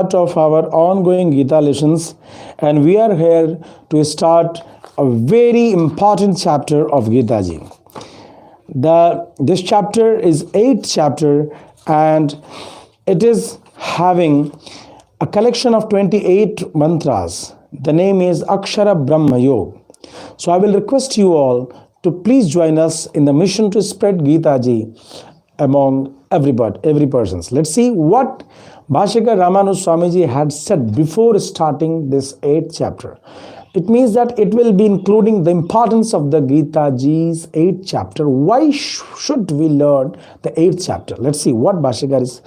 of our ongoing Gita lessons, and we are here to start a very important chapter of Gita ji. This chapter is 8th chapter, and it is having a collection of 28 mantras. The name is Akshara Brahma Yoga. So I will request you all to please join us in the mission to spread Gita ji among every person. Let's see what Bhashikar Ramanu Swamiji had said before starting this 8th chapter. It means that it will be including the importance of the Gita ji's 8th chapter. Why should we learn the 8th chapter? Let's see what Bhashikar is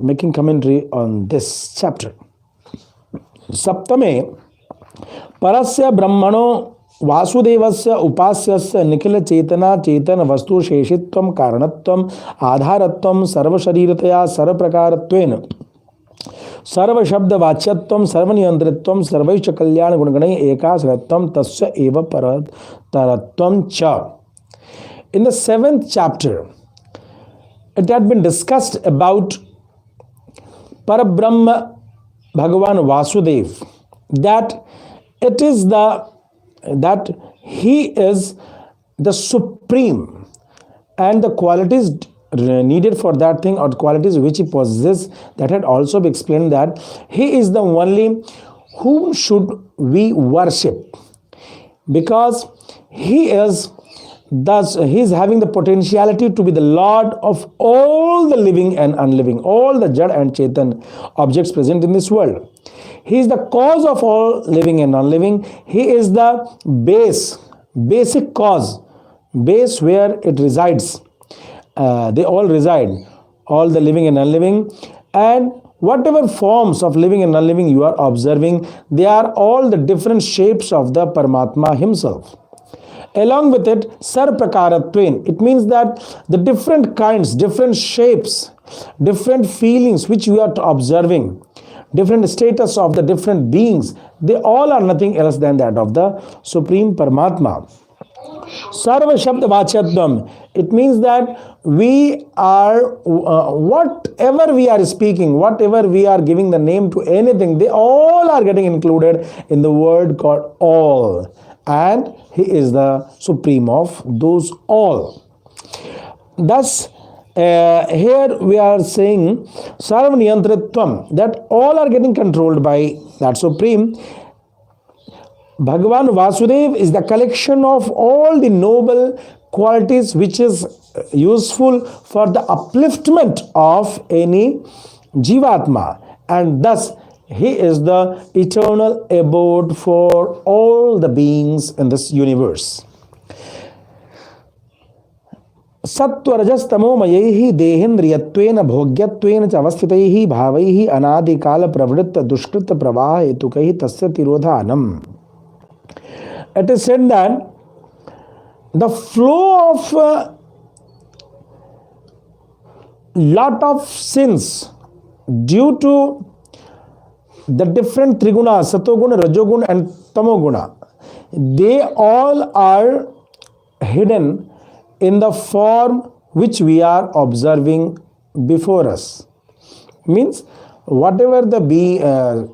making commentary on this chapter. Saptame Parasya Brahmano वासुदेवस्य उपास्यस्य Nikhil चेतना चेतन वस्तु शेषित्वम कारणत्वम आधारत्वम सर्वशरीरतया सर्वप्रकारत्वेन सर्व शब्द वाच्यत्वम सर्वनियंत्रित्वम सर्वैश्च कल्याण गुणगणैः एकाश्रयत्वम तस्य एव परतरत्वम च. In the 7th chapter, it had been discussed about Parabrahma Bhagavan Vasudev, that it is that he is the supreme, and the qualities needed for that thing, or the qualities which he possesses, that had also been explained, that he is the only whom should we worship, because he is having the potentiality to be the Lord of all the living and unliving, all the Jad and Chetan objects present in this world. He is the cause of all living and non-living. He is the basic cause, base where it resides. They all reside, all the living and unliving. And whatever forms of living and non-living you are observing, they are all the different shapes of the Paramatma himself. Along with it, sarprakaratvain, it means that the different kinds, different shapes, different feelings which you are observing, different status of the different beings, they all are nothing else than that of the Supreme Paramatma. Sarva Shabda Vachyatvam, it means that we are, whatever we are speaking, whatever we are giving the name to anything, they all are getting included in the word called all. And he is the supreme of those all. Thus, here we are saying Sarvaniyantritvam, that all are getting controlled by that supreme. Bhagavan Vasudev is the collection of all the noble qualities which is useful for the upliftment of any Jivatma, and thus he is the eternal abode for all the beings in this universe. सत्वरजस्तमोमयैः देहेन्द्रियत्वेन भोग्यत्वेन च अवस्थितैः भावैः अनादिकाल प्रवृत्त दुष्कृत प्रवाह हेतुकैः तस्य तिरोधानम्. It is said that the flow of lot of sins due to the different triguna, satoguna, rajoguna and tamoguna, they all are hidden in the form which we are observing before us. Means whatever the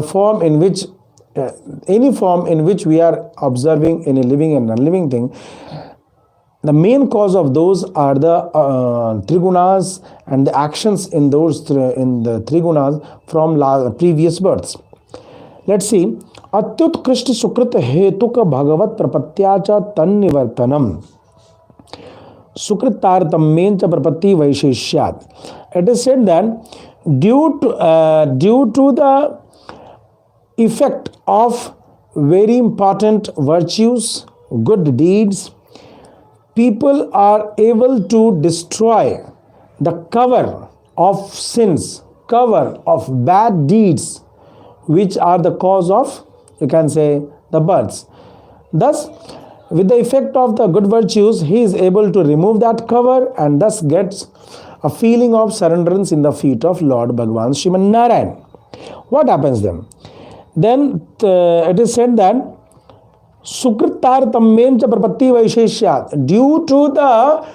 form in which any form in which we are observing any living and non-living thing, the main cause of those are the trigunas and the actions in those in the trigunas from previous births. Let's see. Atyutkrisht sukrit hetuka bhagavat prapatyacha tannivartanam sukritartammen cha prapatti vaisheshyat. It is said that due to the effect of very important virtues, good deeds, people are able to destroy the cover of sins, cover of bad deeds, which are the cause of, you can say, the births. Thus, with the effect of the good virtues, he is able to remove that cover and thus gets a feeling of surrenderance in the feet of Lord Bhagavan Sriman Narayan. What happens then? Then it is said that Sukritar Tammen cha Prapatti Vaisheshyat, due to the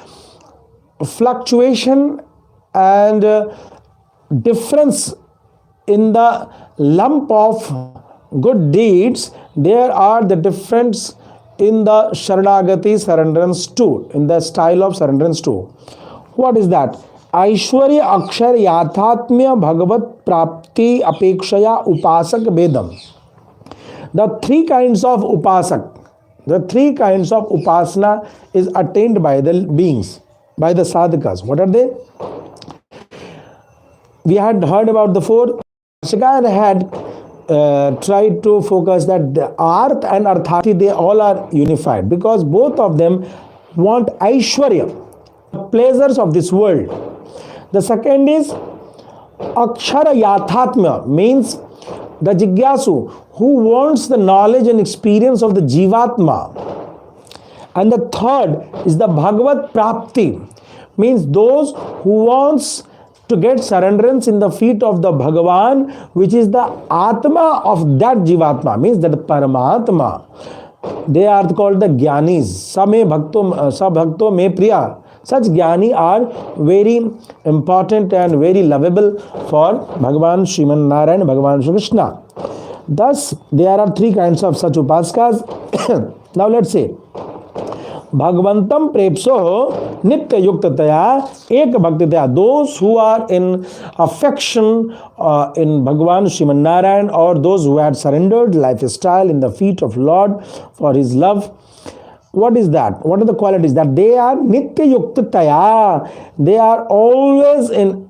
fluctuation and difference in the lump of good deeds, there are the difference in the Sharanagati surrenderance too, in the style of surrenderance too. What is that? Aishwarya Akshar Yathatmya Bhagavad Prapti Apekshaya Upasak Vedam. The three kinds of upasak, the three kinds of upasana is attained by the beings, by the sadhakas. What are they? We had heard about the four. Shikar had tried to focus that the Arth and Arthati, they all are unified because both of them want Aishwarya, pleasures of this world. The second is Akshara Yathatmya, means the Jigyasu, who wants the knowledge and experience of the Jivatma. And the third is the Bhagavad Prapti, means those who wants to get surrenderance in the feet of the Bhagavan, which is the Atma of that Jivatma, means that Paramatma. They are called the Jnanis. Sa bhakto me priya. Such Jnani are very important and very lovable for Bhagavan Sriman Narayan, Bhagavan Shri Krishna. Thus, there are three kinds of such upasakas. Now let's say, Bhagavantam prepso nitya yuktataya ek bhaktitaya. Those who are in affection in Bhagavan Sriman Narayan, or those who had surrendered lifestyle in the feet of Lord for his love. What is that? What are the qualities? That they are nitya yuktataya. They are always in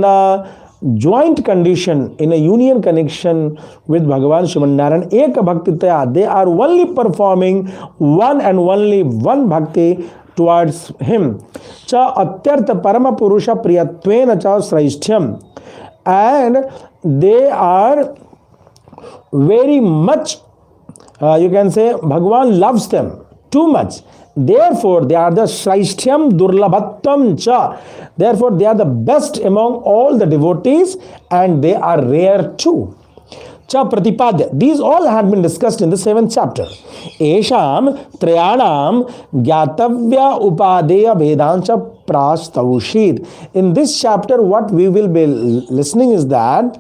a joint condition, in a union connection with Bhagavan Sriman Narayan. Eka bhaktitaya. They are only performing one and only one bhakti towards him. Cha atyartha parama purusha priyatvena cha sraishthyam. And they are very much, you can say, Bhagavan loves them too much. Therefore, they are the Sraishthyam Durlabhattam cha. Therefore, they are the best among all the devotees, and they are rare too. Cha Pratipadya. These all had been discussed in the 7th chapter. Esham Trayanam Gyatavya Upadeya Vedancha Prastavshid. In this chapter, what we will be listening is that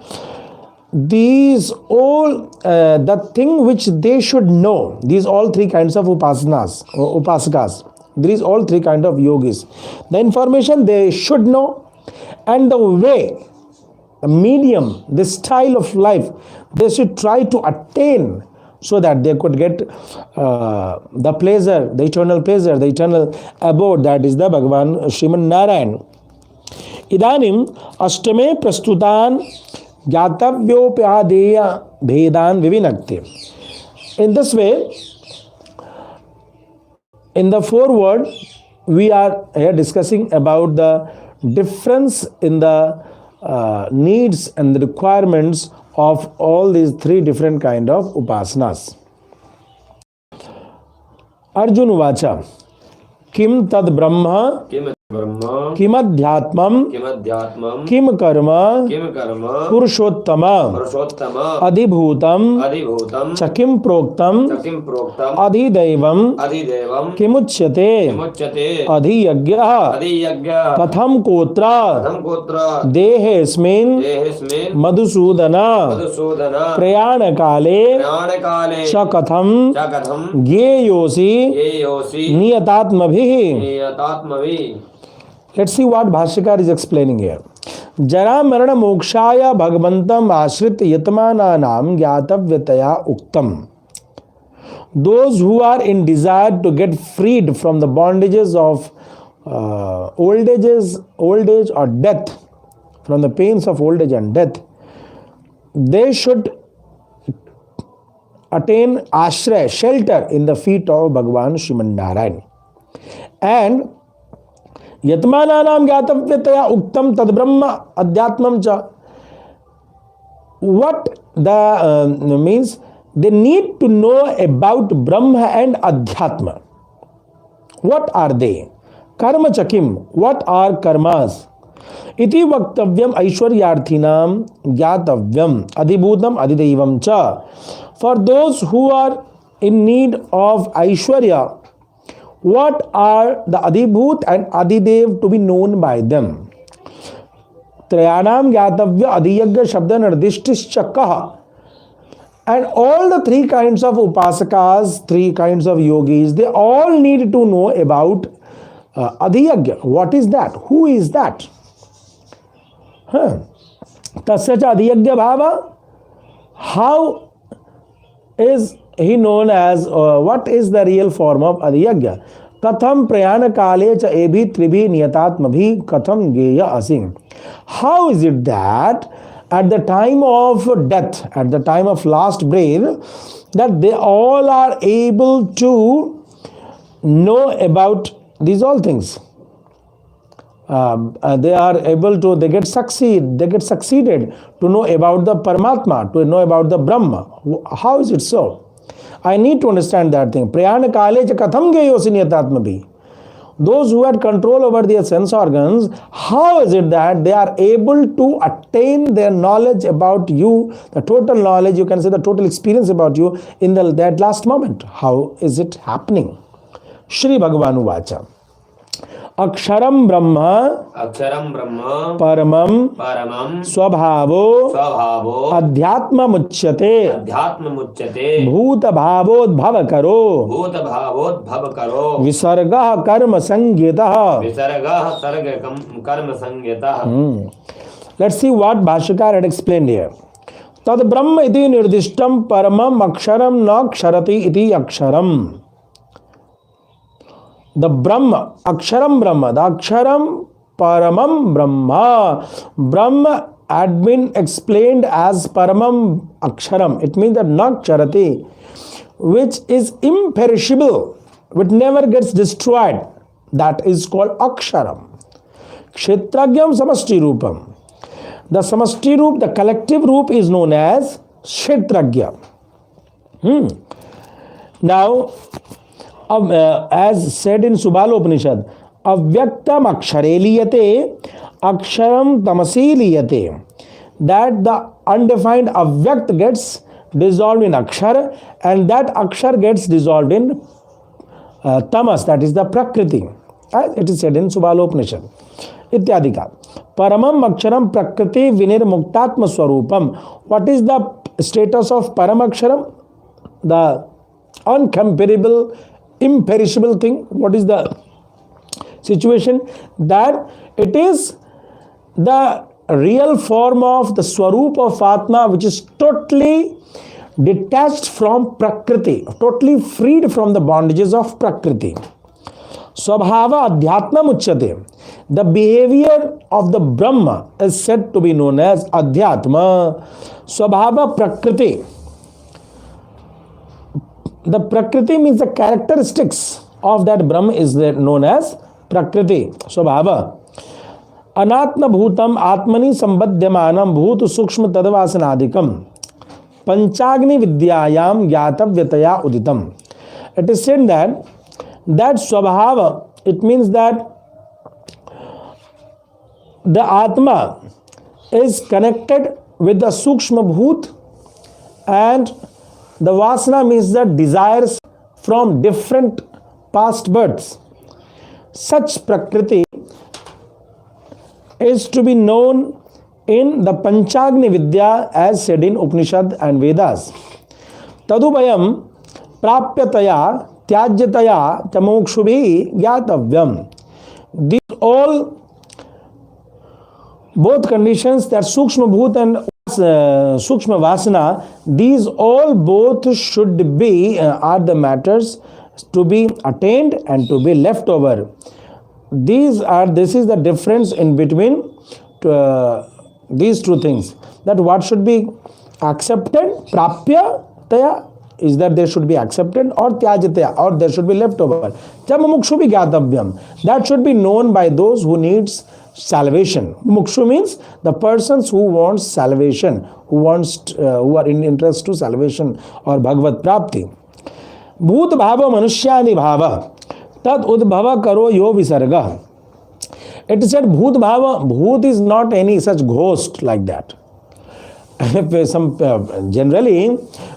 these all, the thing which they should know, these all three kinds of upasanas, or upasakas, these all three kinds of yogis, the information they should know, and the way, the medium, the style of life, they should try to attain so that they could get the pleasure, the eternal abode, that is the Bhagavan Sriman Narayan. Idanim Ashtame Prastutan Gyatavyopadeya Bhedan Vivinakti. In this way, in the foreword, we are here discussing about the difference in the needs and the requirements of all these three different kind of upasanas. Arjun Vacha Kim Tad Brahma किम अध्यात्मम किम कर्म पुरुषोत्तम अधिभूतम च किम प्रोक्तम अधिदैवम किमुच्यते अधियज्ञः कथम कोत्र देहेऽस्मिन् मधुसूदन प्रयाण काले च कथम ज्ञेयोसि नियतात्मभिः. Let's see what Bhashyakar is explaining here. Jara marana mokshaya bhagavantam ashrit yatmananam gyatavyataya uktam. Those who are in desire to get freed from the bondages of old age or death, from the pains of old age and death, they should attain ashraya, shelter in the feet of Bhagavan Sriman Narayan. And Yatmananam gyatavyataya uktam tad brahma adhyatmam cha. What the means, they need to know about Brahma and Adhyatma. What are they? Karma chakim. What are karmas? Iti vaktavyam aishwaryarthinam gyatavyam adhibhutam adhidaivam cha. For those who are in need of Aishwarya, what are the Adibhut and Adidev to be known by them? त्रयाणाम ज्ञातव्य अधियज्ञ शब्द निर्दिष्टिश्च कः. And all the three kinds of upasakas, three kinds of yogis, they all need to know about adhiyagya. What is that? Who is that? Tasya cha adhiyagya bhava. How is he known as, what is the real form of adhiyagya? Katham prayana kale cha ebhi tribhi niyatatmabhi katham geya asing. How is it that at the time of death, at the time of last breath, that they all are able to know about these all things? They are able to, they get succeeded to know about the Paramatma, to know about the Brahma. How is it so? I need to understand that thing. Prayana kale cha katham geyosi niyatatmabhi. Those who had control over their sense organs, how is it that they are able to attain their knowledge about you, the total knowledge, you can say the total experience about you in that last moment? How is it happening? Shri Bhagavan Uvacha. Aksharam Brahma Paramam Swabhavo Adhyatma Muchyate Bhuta Bhavod Bhavakaro Visargah Karma Sangyatah. Let's see what Bhashakar had explained here. Tad Brahma iti nirdishtam paramam aksharam na ksharati iti aksharam. The Brahma, Aksharam Brahma, the Aksharam Paramam Brahma. Brahma had been explained as Paramam Aksharam. It means that Nakcharati, which is imperishable, which never gets destroyed. That is called Aksharam. Kshetragyam Samasti Rupam. The Samasti Rup, the collective Rup is known as Kshetragya. Now, as said in Subala Upanishad, avyaktam akshare liyate aksharam tamasi liyate. That the undefined avyakt gets dissolved in akshar, and that akshar gets dissolved in tamas, that is the prakriti. As it is said in Subala Upanishad. Ityadika. Paramam aksharam prakriti vinirmuktatma swarupam. What is the status of paramaksharam? The uncomparable, imperishable thing. What is the situation? That it is the real form of the Swarup of Atma, which is totally detached from Prakriti, totally freed from the bondages of Prakriti. Swabhava Adhyatma Muchyate. The behavior of the Brahma is said to be known as Adhyatma. Swabhava Prakriti. The Prakriti means the characteristics of that Brahma is known as Prakriti, Swabhava. Anatma Bhutam Atmani Sambadhyamanam Bhut Sukshma Tadvasanadikam Panchagni Vidyayam Yatavyataya Uditam. It is said that Swabhava, it means that the Atma is connected with the Sukshma Bhut, and the Vasana means the desires from different past births. Such Prakriti is to be known in the Panchagni Vidya as said in Upanishad and Vedas. Tadubhayam prapyataya tyajyataya chamokshubhi gyatavyam. These all, both conditions, that Sukshma Bhut and Sukshma Vasana, these all both should be, are the matters to be attained and to be left over. This is the difference in between these two things. That what should be accepted, prapya taya, is that they should be accepted, or tyajataya, or there should be left over. Mukshu bhi gyatavyam. That should be known by those who needs salvation. Mukshu means the persons who wants salvation, who are in interest to salvation or Bhagavad Prapti. Bhut bhava manushyani bhava tad udbhava karo yo visarga. It is said Bhut bhava. Bhut is not any such ghost like that. Generally,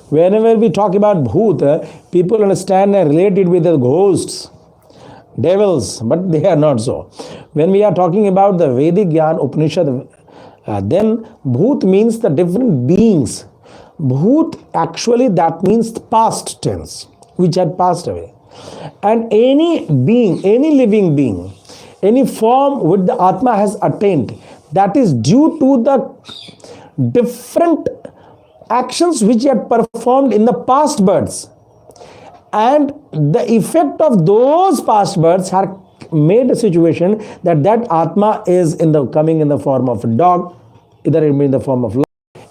whenever we talk about Bhut, people understand and relate it with the ghosts, devils, but they are not so. When we are talking about the Vedic Gyan Upanishad, Then Bhoot means the different beings. Bhoot actually that means past tense, which had passed away. And any being, any living being, any form which the Atma has attained, that is due to the different actions which he had performed in the past births. And the effect of those past births had made a situation that that Atma is coming in the form of a dog, either it be in the form of lion,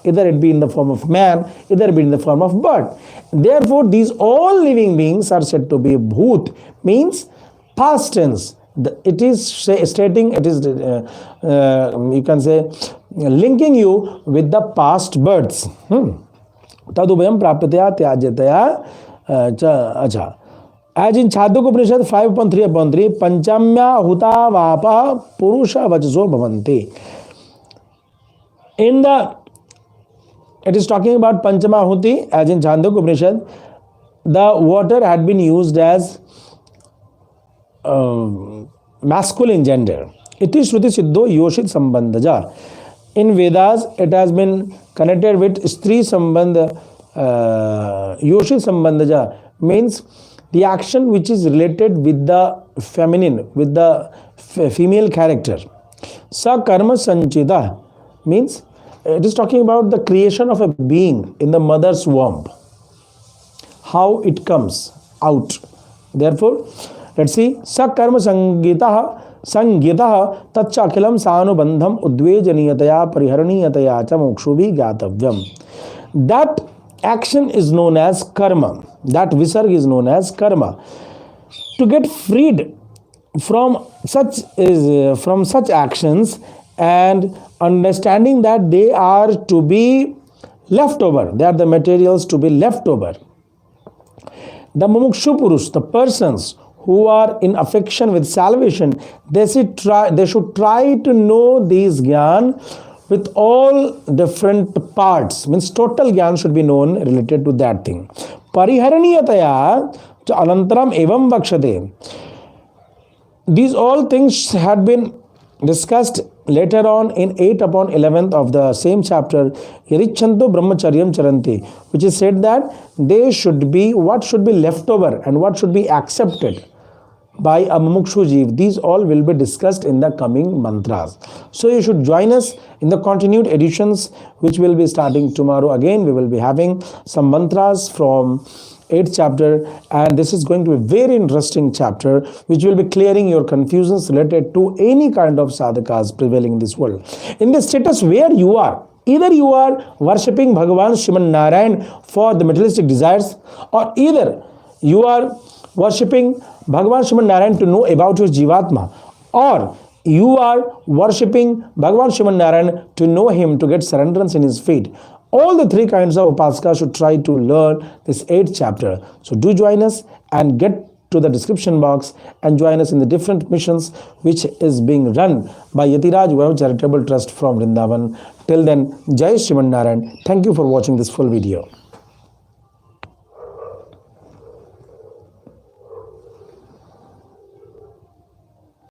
either it be in the form of man, either it be in the form of bird. Therefore, these all living beings are said to be Bhoot, means past tense. It is stating, it is, you can say, linking you with the past births. Tadubhyam prapatya tyajataya. Acha. As in Chandogya 5.3.3, Panchamya huta vapa purusha vajaso bhavanti. It is talking about Panchama Huti, as in Chandogya, the water had been used as masculine gender. Iti Shruti Siddho Yoshit Sambandhaja. In Vedas, it has been connected with Stri Sambandha. Yoshit Sambandhaja means the action which is related with the feminine, with the female character. Sa Karma Sanchita means it is talking about the creation of a being in the mother's womb, how it comes out. Therefore, let's see, Sakarma Sangitaha Tachakilam Sanubandham Udvejaniyataya Pariharaniyataya Cha Mokshubhi Gatavyam. That action is known as karma. That visarg is known as karma. To get freed from such actions and understanding that they are to be left over, they are the materials to be left over. The mumukshu purush, the persons who are in affection with salvation, they should try to know these gyan with all different parts. Means total gyan should be known related to that thing. Pariharaniyataya cha anantaram evam vakshate. These all things had been discussed later on in 8 upon 11th of the same chapter, Yarichanto Brahmacharyam Charanti, which is said that they should be, what should be left over and what should be accepted by a mumukshu jeev. These all will be discussed in the coming mantras. So you should join us in the continued editions which will be starting tomorrow. Again, we will be having some mantras from 8th chapter, and this is going to be a very interesting chapter which will be clearing your confusions related to any kind of sadhakas prevailing in this world. In the status where you are, either you are worshipping Bhagavan Shriman Narayan for the materialistic desires, or either you are worshipping Bhagavan Shriman Narayan to know about your Jivatma, or you are worshipping Bhagavan Shriman Narayan to know him, to get surrenderance in his feet. All the three kinds of upasaka should try to learn this 8th chapter. So do join us and get to the description box and join us in the different missions which is being run by YATIRAJ Charitable Trust from Vrindavan. Till then, Jai Shriman Narayan. Thank you for watching this full video.